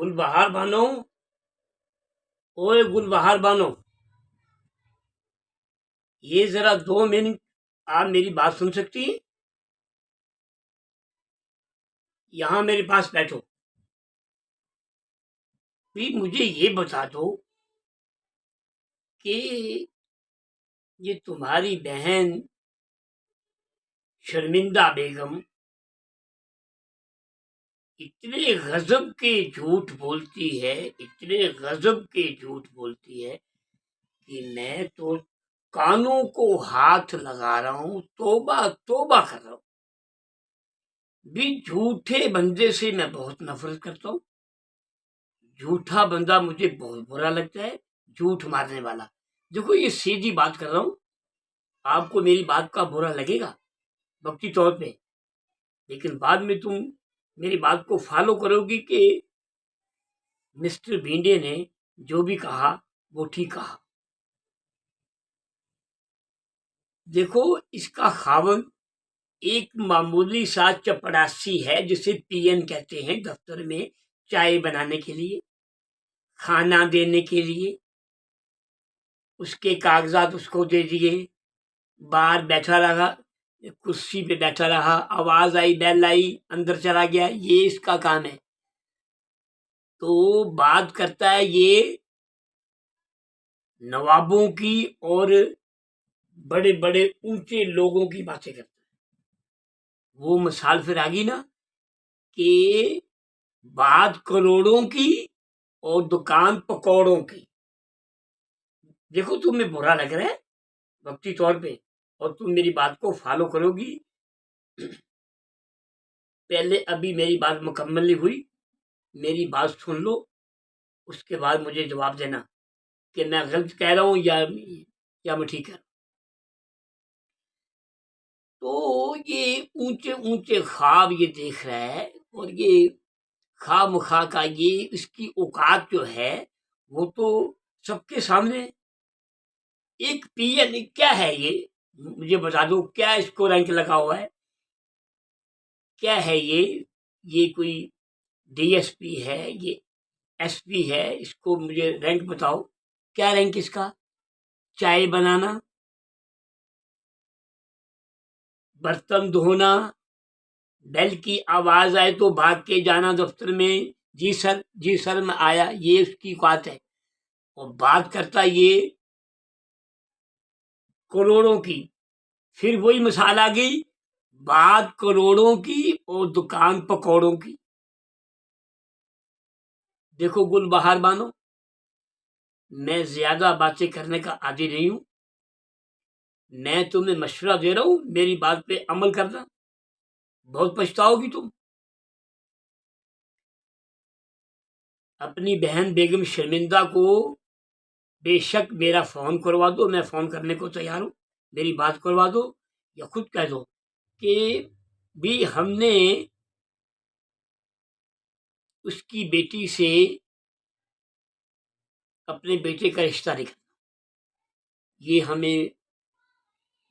गुलबहार बानो, ओए गुलबहार बानो, ये जरा 2 मिनट आप मेरी बात सुन सकती हैं? यहाँ मेरे पास बैठो। भी मुझे ये बता दो कि ये तुम्हारी बहन शर्मिंदा बेगम इतने गजब के झूठ बोलती है, इतने गजब के झूठ बोलती है कि मैं तो कानों को हाथ लगा रहा हूं, तौबा तौबा कर रहा हूं। भी झूठे बंदे से मैं बहुत नफरत करता हूं। झूठा बंदा मुझे बहुत बुरा लगता है, झूठ मारने वाला। देखो ये सीधी बात कर रहा हूं, आपको मेरी बात का बुरा लगेगा वक्ती तौर पे, लेकिन बाद में तुम मेरी बात को फॉलो करोगी कि मिस्टर भिंडे ने जो भी कहा वो ठीक कहा। देखो इसका खावन एक मामूली सा चपड़ासी है जिसे पीएन कहते हैं, दफ्तर में चाय बनाने के लिए, खाना देने के लिए। उसके कागजात उसको दे दिए, बाहर बैठा रहा, कुर्सी पे बैठा रहा, आवाज आई, बेल आई, अंदर चला गया, ये इसका काम है। तो बात करता है ये नवाबों की और बड़े बड़े ऊंचे लोगों की बातें करता है। वो मिसाल फिर आ गई ना कि बात करोड़ों की और दुकान पकौड़ों की। देखो तुम्हें बुरा लग रहा है वक्ती तौर पे, और तुम मेरी बात को फॉलो करोगी। पहले अभी मेरी बात मुकम्मल नहीं हुई, मेरी बात सुन लो, उसके बाद मुझे जवाब देना कि मैं गलत कह रहा हूं या मैं ठीक है। तो ये ऊंचे ऊंचे ख्वाब ये देख रहा है, और ये खाम खा का ये इसकी औकात जो है वो तो सबके सामने है। एक पीएन क्या है ये, मुझे बता दो, क्या इसको रैंक लगा हुआ है, क्या है ये कोई डीएसपी है, ये एसपी है, इसको मुझे रैंक बताओ, क्या रैंक इसका? चाय बनाना, बर्तन धोना, बेल की आवाज आए तो भाग के जाना दफ्तर में, जी सर, जी सर मैं आया, ये उसकी औकात है। और बात करता ये करोड़ों की। फिर वही मिसाल आ गई, बात करोड़ों की और दुकान पकौड़ों की। देखो गुलबहार बानो, मैं ज्यादा बातें करने का आदी नहीं हूं। मैं तुम्हें मशवरा दे रहा हूं, मेरी बात पे अमल करना, बहुत पछताओगी तुम। अपनी बहन बेगम शर्मिंदा को बेशक मेरा फोन करवा दो, मैं फोन करने को तैयार हूं। मेरी बात करवा दो या खुद कह दो कि भी हमने उसकी बेटी से अपने बेटे का रिश्ता नहीं करना। ये हमें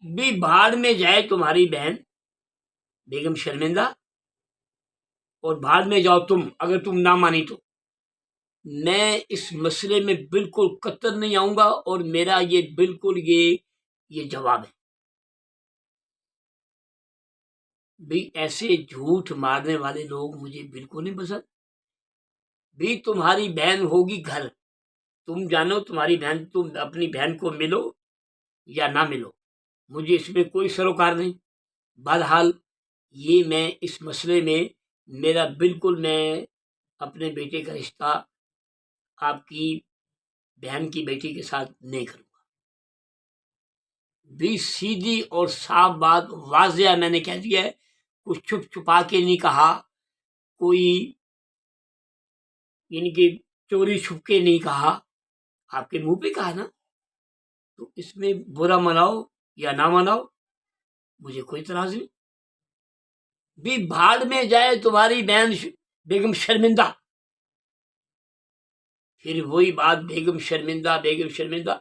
भी भाड़ में जाए तुम्हारी बहन बेगम शर्मिंदा, और भाड़ में जाओ तुम अगर तुम ना मानी तो। मैं इस मसले में बिल्कुल कतई नहीं आऊंगा, और मेरा ये बिल्कुल ये जवाब है। भी ऐसे झूठ मारने वाले लोग मुझे बिल्कुल नहीं पसंद। भी तुम्हारी बहन होगी घर, तुम जानो तुम्हारी बहन, तुम अपनी बहन को मिलो या ना मिलो, मुझे इसमें कोई सरोकार नहीं। बहरहाल ये मैं इस मसले में मेरा बिल्कुल, मैं अपने बेटे का रिश्ता आपकी बहन की बेटी के साथ नहीं करूंगा। भी सीधी और साफ बात वाजिया मैंने कह दिया है, कुछ छुप छुपा के नहीं कहा, कोई यानी कि चोरी छुप के नहीं कहा, आपके मुंह पे कहा ना। तो इसमें बुरा मनाओ या ना मनाओ, मुझे कोई इतराज नहीं। भी भाड़ में जाए तुम्हारी बहन बेगम शर्मिंदा। फिर वही बात, बेगम शर्मिंदा, बेगम शर्मिंदा।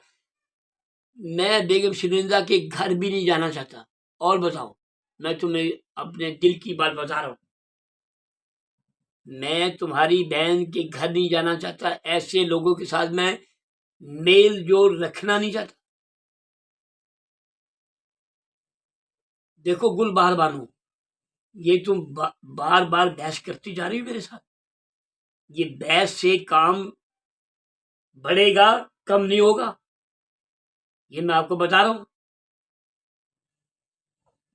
मैं बेगम शर्मिंदा के घर भी नहीं जाना चाहता। और बताओ, मैं तुम्हें अपने दिल की बात बता रहा हूं। मैं तुम्हारी बहन के घर नहीं जाना चाहता, ऐसे लोगों के साथ मैं मेल जोल रखना नहीं चाहता। देखो गुलबहार बानो, ये तुम बार बार बहस करती जा रही हो मेरे साथ। ये बहस से काम बढ़ेगा, कम नहीं होगा, ये मैं आपको बता रहा हूं।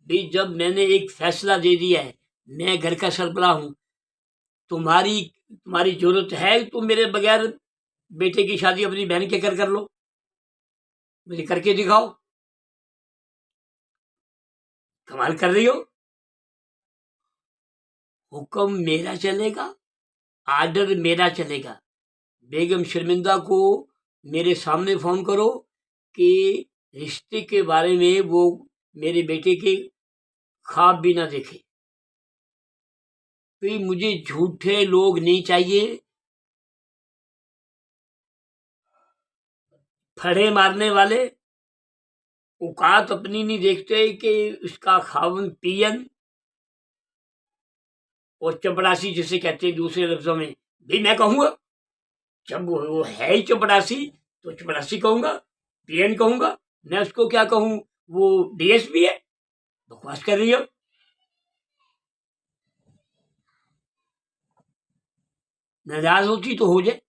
भाई जब मैंने एक फैसला दे दिया है, मैं घर का सरबराह हूं, तुम्हारी तुम्हारी जरूरत है तो मेरे बगैर बेटे की शादी अपनी बहन के घर कर लो, मुझे करके दिखाओ। कमाल कर रही हो। हुक्म मेरा चलेगा, आर्डर मेरा चलेगा। बेगम शर्मिंदा को मेरे सामने फोन करो कि रिश्ते के बारे में वो मेरे बेटे के ख्वाब भी ना देखे। तो मुझे झूठे लोग नहीं चाहिए, फड़े मारने वाले, औकात अपनी नहीं देखते कि उसका खावन पियन और चपड़ासी जिसे कहते हैं दूसरे लफ्जों में। भी मैं कहूंगा, जब वो है ही चपड़ासी तो चपड़ासी कहूंगा, पियन कहूंगा, मैं उसको क्या कहूं, वो डीएसपी है। बकवास कर रही हो। नाराज होती तो हो जाए,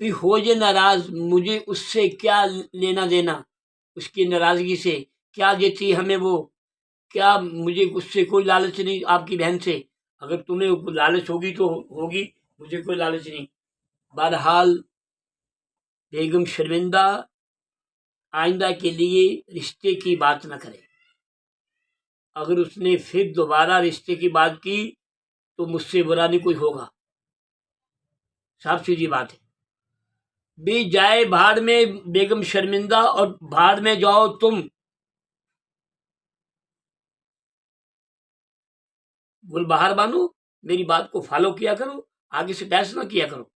भी हो जाए नाराज, मुझे उससे क्या लेना देना, उसकी नाराजगी से क्या देती हमें वो, क्या मुझे उससे कोई लालच नहीं आपकी बहन से। अगर तुम्हें लालच होगी तो होगी, मुझे कोई लालच नहीं। बहरहाल बेगम शर्मिंदा आइंदा के लिए रिश्ते की बात न करे। अगर उसने फिर दोबारा रिश्ते की बात की तो मुझसे बुरा नहीं कोई होगा, साफ सीधी बात है। भी जाए भाड़ में बेगम शर्मिंदा और भाड़ में जाओ तुम। गुलबहार बानो, मेरी बात को फॉलो किया करो, आगे से बहस ना किया करो।